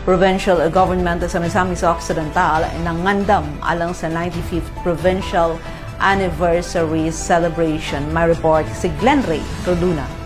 provincial government sa Misamis Occidental nangandam alang sa 95th Provincial Anniversary Celebration. May report si Glenn Ray Roduna.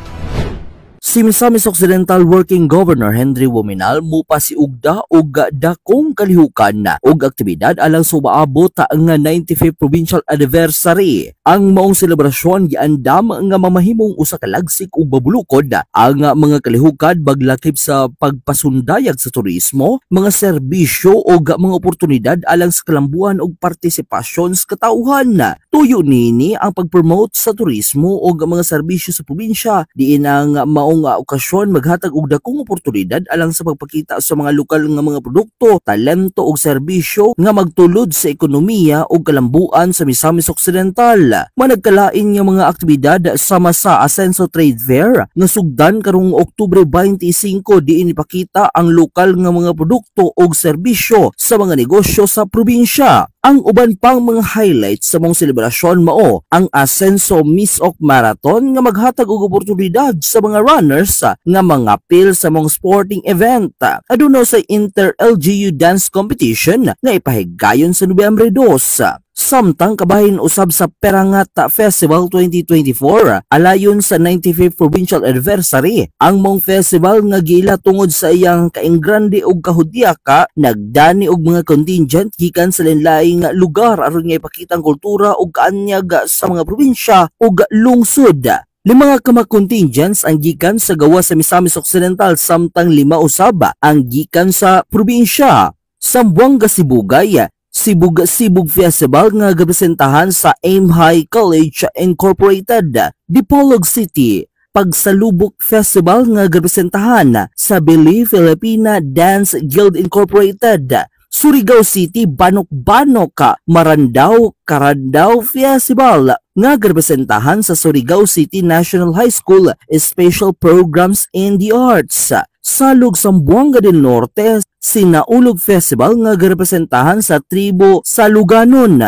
Si Misamis Occidental Working Governor Henry Wominal mupasiugda og dakong kalihukan og aktibidad alang sa umaabot ang 95th Provincial Anniversary. Ang maong selebrasyon giandam nga mamahimong usa ka lagsik ug babulukod ang mga kalihukan baglakip sa pagpasundayag sa turismo, mga serbisyo ug mga oportunidad alang sa kalambuan ug partisipasyon sa katauhan. Tuyo nini ang pagpromote sa turismo ug mga serbisyo sa probinsya diin ang maong okasyon maghatag og dakong oportunidad alang sa pagpakita sa mga lokal nga mga produkto, talento ug serbisyo nga magtulod sa ekonomiya ug kalambuan sa Misamis Occidental. Managkalain nga mga aktibidad sama sa Asenso Trade Fair nga sugdan karong Oktubre 25 diin ipakita ang lokal nga mga produkto ug serbisyo sa mga negosyo sa probinsya. Ang uban pang mga highlights sa mong selebrasyon mao ang Asenso Miss Ok Marathon nga maghatag og oportunidad sa mga runners nga mangapil sa mong sporting event. Aduna sa Inter-LGU Dance Competition nga ipahigayon sa Nobyembre 2. Samtang kabahin usab sa Perangata Festival 2024 alayon sa 95th Provincial Anniversary. Ang mong festival nga giila tungod sa iyang kainggrande ug kahudyaka nagdani og mga contingent gikan sa lain-laing lugar aron nga ipakita ang kultura ug kaanyag sa mga probinsya ug lungsod. 5 ka mga contingents ang gikan sa gawa sa Misamis Occidental samtang 5 usab ang gikan sa probinsya. Sambuanga Sibugay Sibug Festival nga gapresentahan sa Aim High College Incorporated. Dipolog City Pagsalubok Festival nga gapresentahan sa Bili Filipina Dance Guild Incorporated. Surigao City Banok-Banok Marandaw Karandaw Festival nga gapresentahan sa Surigao City National High School Special Programs in the Arts. Salug Sambuanga del Norte Sinaulog Festival nga garepresentahan sa tribo Saluganon.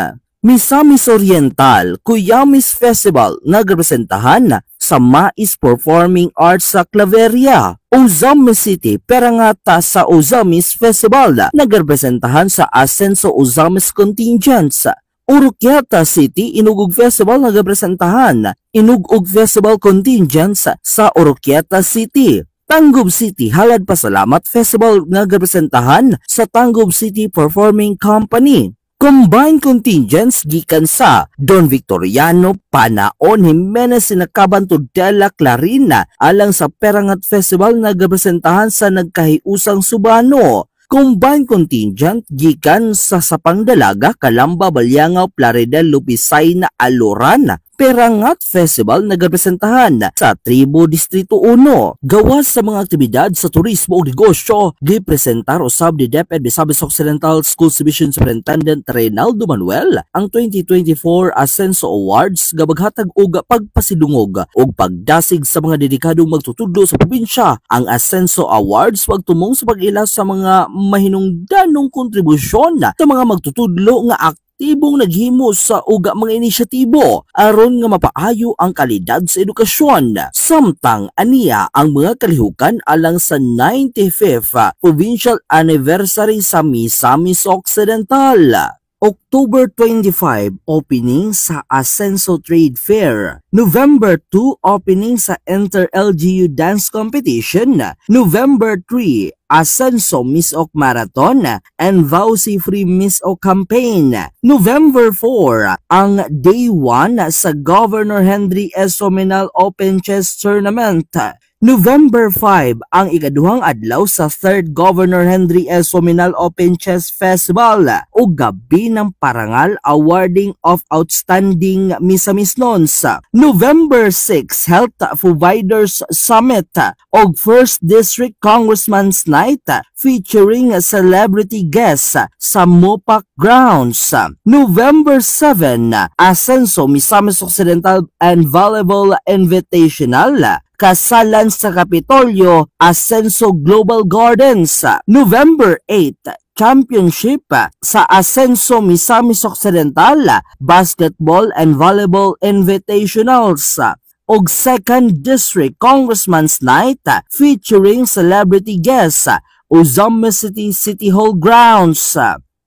Misamis Oriental Cuyamis Festival nga garepresentahan sa Mais Performing Arts sa Claveria. Ozamis City Perangata sa Ozamis Festival nga garepresentahan sa Asenso Ozamis Contingents. Oroquieta City Inugog Festival nga garepresentahan Inugog Festival Contingents sa Oroquieta City. Tangub City Halad Pasalamat Festival nga gapresentahan sa Tangub City Performing Company. Combined contingents gikan sa Don Victoriano, Panaon, Jimenez, Sinakaban, Tudela, Clarina alang sa Perangat Festival nga gapresentahan sa Nagkahiusang Subano. Combined contingent gikan sa Sapangdalaga, Calamba, Balyangaw, Plaridel, Lupisay na Aluran. Perangat Festival nagapresentahan sa Tribo Distrito 1. Gawas sa mga aktibidad sa turismo o negosyo, gipresentar usab ni DepEd Misamis Occidental Schools Division Superintendent Reynaldo Manuel ang 2024 Asenso Awards nga maghatag og pagpasidungog ug pagdasig sa mga dedikadong magtutudlo sa probinsya. Ang Asenso Awards pagtumong sa pag-ila sa mga mahinungdanong kontribusyon sa mga magtutudlo nga aktibong naghimo sa uga mga inisyatibo aron nga mapaayo ang kalidad sa edukasyon. Samtang aniya ang mga kalihukan alang sa 95th Provincial Anniversary sa Misamis Occidental. October 25 opening sa Asenso Trade Fair. November 2 opening sa Inter-LGU Dance Competition. November 3 Asenso Miss Ok Marathon and Vauci Free Miss Ok Campaign. November 4 ang Day 1 sa Governor Henry S. Wominal Open Chess Tournament. November 5 ang ikaduhang adlaw sa 3rd Governor Henry S. Wominal Open Chess Festival o Gabi ng Parangal Awarding of Outstanding Misamis Nons. November 6 Health Providers Summit o 1st District Congressman's Night featuring celebrity guests sa Mopac Grounds. November 7 Asenso Misamis Occidental and Volleyball Invitational. Kasalan sa Kapitolyo, Asenso Global Gardens. November 8, Championship sa Asenso Misamis Occidental Basketball and Volleyball Invitationals. Og 2nd District Congressman's Night featuring celebrity guests Ozamis City Hall grounds.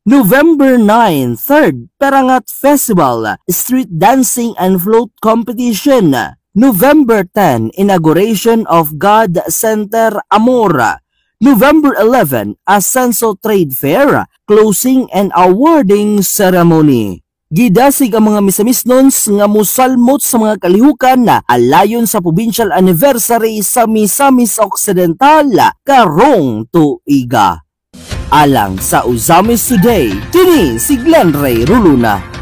November 9, 3rd Perangat Festival, Street Dancing and Float Competition. November 10, Inauguration of God Center Amora. November 11, Ascenso Trade Fair, Closing and Awarding Ceremony. Gidasig ang mga misamisnons nga musalmot sa mga kalihukan na alayon sa provincial anniversary sa Misamis Occidental karong tuiga. Alang sa Ozamis Today, kini si Glenn Ray Ruluna.